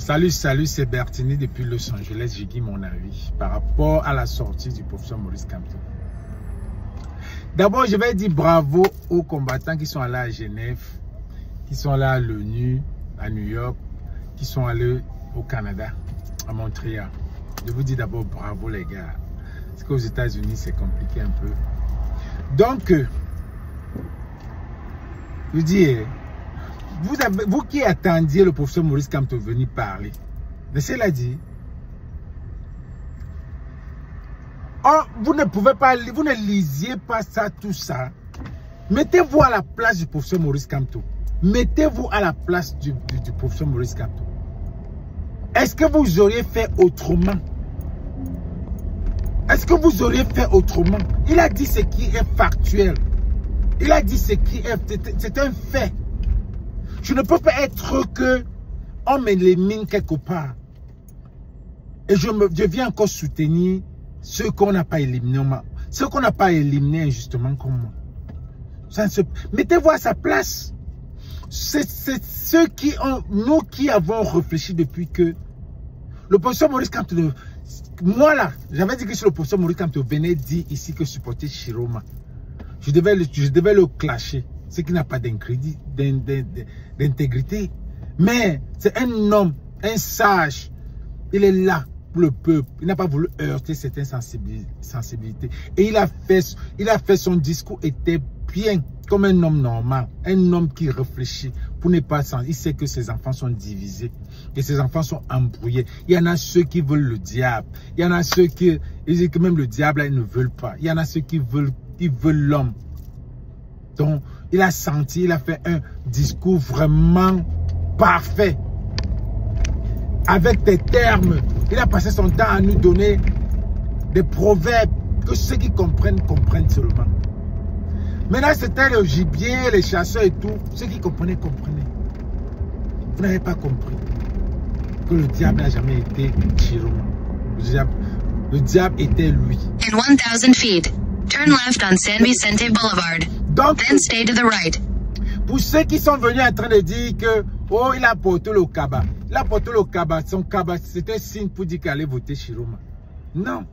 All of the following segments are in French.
Salut, c'est Bertini depuis Los Angeles. J'ai dit mon avis par rapport à la sortie du professeur Maurice Kamto. D'abord, je vais dire bravo aux combattants qui sont allés à Genève, qui sont allés à l'ONU, à New York, qui sont allés au Canada, à Montréal. Je vous dis d'abord bravo les gars. Parce qu'aux États-Unis, c'est compliqué un peu. Donc, je dis, vous qui attendiez le professeur Maurice Kamto venir parler, laissez-la dire. Oh, vous ne pouvez pas, vous ne lisiez pas ça, tout ça. Mettez-vous à la place du professeur Maurice Kamto. Mettez-vous à la place du professeur Maurice Kamto. Est-ce que vous auriez fait autrement? Est-ce que vous auriez fait autrement? Il a dit ce qui est factuel. Il a dit ce qui est... C'est un fait. Je ne peux pas être que on m'élimine quelque part. Et je viens encore soutenir ceux qu'on n'a pas éliminés. Ceux qu'on n'a pas éliminés injustement comme moi. Mettez-vous à sa place. C'est ceux qui ont... Nous qui avons réfléchi depuis que... Le professeur Maurice Kamto... Moi là, j'avais dit que si le professeur Maurice Kamto venait dire ici que supporter Chiroma, je devais le clasher. Ce qui n'a pas d'intégrité. Mais c'est un homme, un sage. Il est là pour le peuple. Il n'a pas voulu heurter certaines sensibilités. Et il a fait son discours était bien comme un homme normal. Un homme qui réfléchit pour ne pas s'en... Il sait que ses enfants sont divisés. Et ses enfants sont embrouillés. Il y en a ceux qui veulent le diable. Il y en a ceux qui... Ils disent que même le diable, là, ils ne veulent pas. Il y en a ceux qui veulent l'homme. Donc, il a senti, il a fait un discours vraiment parfait. Avec des termes. Il a passé son temps à nous donner des proverbes que ceux qui comprennent, comprennent seulement. Maintenant, c'était le gibier, les chasseurs et tout. Ceux qui comprenaient, comprenaient. Vous n'avez pas compris que le diable n'a jamais été Chiroma. Le diable était lui. In 1000 feet, turn left on San Vicente Boulevard. Donc, then stay to the right. Pour ceux qui sont venus en train de dire que, oh, il a porté le cabas. Il a porté le cabas. Son cabas, c'était un signe pour dire qu'il allait voter Chiroma. Non.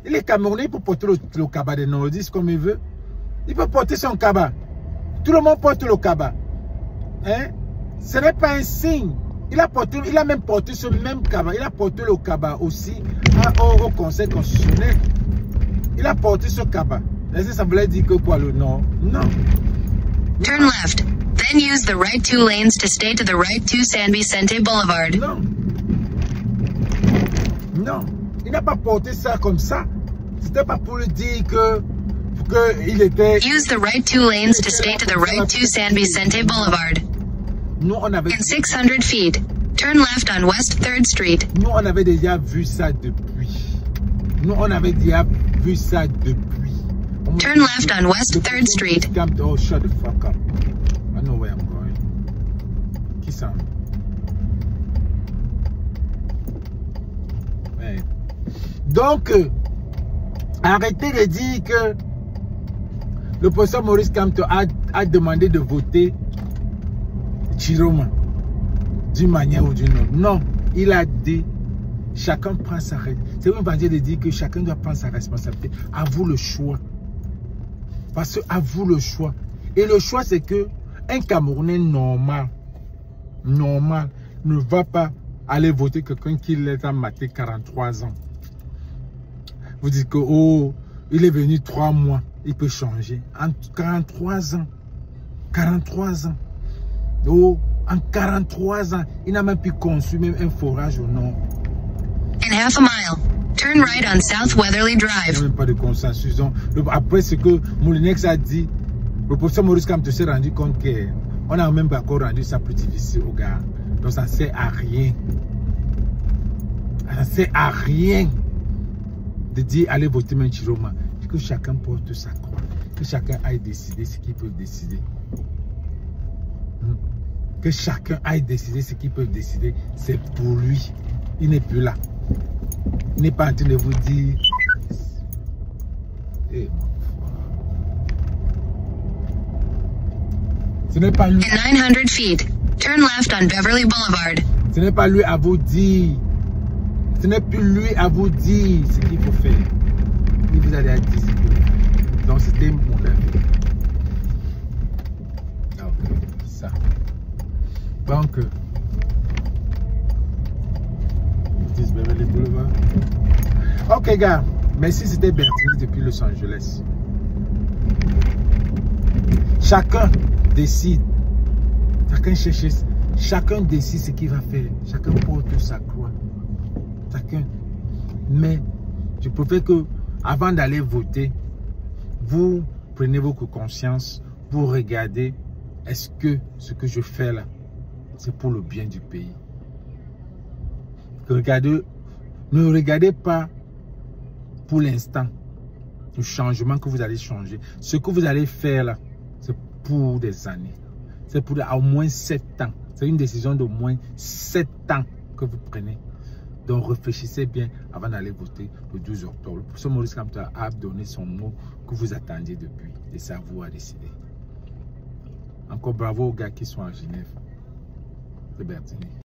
Il est Camerounais, il peut porter le cabas des nordistes comme il veut. Il peut porter son cabas. Tout le monde porte le cabas. Hein? Ce n'est pas un signe. Il a même porté ce même cabas. Il a porté le cabas aussi au Conseil constitutionnel. Il a porté ce cabas. Est-ce que ça voulait dire que quoi le non? Non. Turn left. Then use the right 2 lanes to stay to the right to San Vicente Boulevard. Non. Non. Il n'a pas porté ça comme ça. C'était pas pour le dire que il était... Use the right 2 lanes to stay to the right to San Vicente Boulevard. Nous, on avait... In 600 feet, turn left on West 3rd Street. Nous, on avait déjà vu ça depuis. Nous, on avait déjà vu ça depuis. Turn left on West 3rd Street. Oh, shut the fuck up. I know where I'm going. Qui ça? Ouais. Donc, arrêtez de dire que le professeur Maurice Kamto a demandé de voter Chiroma d'une manière ou d'une autre. Non, il a dit chacun prend sa responsabilité. C'est une manière de dire que chacun doit prendre sa responsabilité. À vous le choix. Parce que à vous le choix. Et le choix, c'est que un Camerounais normal ne va pas aller voter quelqu'un qui les a maté 43 ans. Vous dites que, oh, il est venu 3 mois, il peut changer. En 43 ans, 43 ans. Oh, en 43 ans, il n'a même plus conçu même un forage au nord. In half a mile, turn right on South Weatherly Il n'y Drive. a même pas de consensus. Donc, après ce que Moulinex a dit, le professeur Maurice Kamto s'est rendu compte qu'on a même pas encore rendu ça plus difficile aux gars. Donc ça ne sert à rien. Ça ne sert à rien de dire allez voter même Chiroma. Que chacun porte sa croix. Que chacun aille décider ce qu'il peut décider. Que chacun aille décider ce qu'il peut décider. C'est pour lui. Il n'est plus là. Il n'est pas en train de vous dire... Ce n'est pas lui. In 900 feet, turn left on Beverly Boulevard. Ce n'est pas lui à vous dire. Ce n'est plus lui à vous dire ce qu'il faut faire. Il vous a déjà dit ce qu'il faut faire. Donc c'était mon avis. Donc, ça. Donc, ok gars, merci, c'était Bertini depuis Los Angeles. Chacun décide, chacun cherche, chacun décide ce qu'il va faire, chacun porte sa croix, chacun. Mais je préfère que avant d'aller voter, vous prenez votre conscience, vous regardez, est-ce que ce que je fais là, c'est pour le bien du pays. Regardez, ne regardez pas pour l'instant le changement que vous allez changer. Ce que vous allez faire là, c'est pour des années. C'est pour au moins 7 ans. C'est une décision d'au moins 7 ans que vous prenez. Donc réfléchissez bien avant d'aller voter le 12 octobre. Le professeur Maurice Kamto a donné son mot que vous attendiez depuis. Et c'est à vous à décider. Encore bravo aux gars qui sont à Genève. C'est Bertini.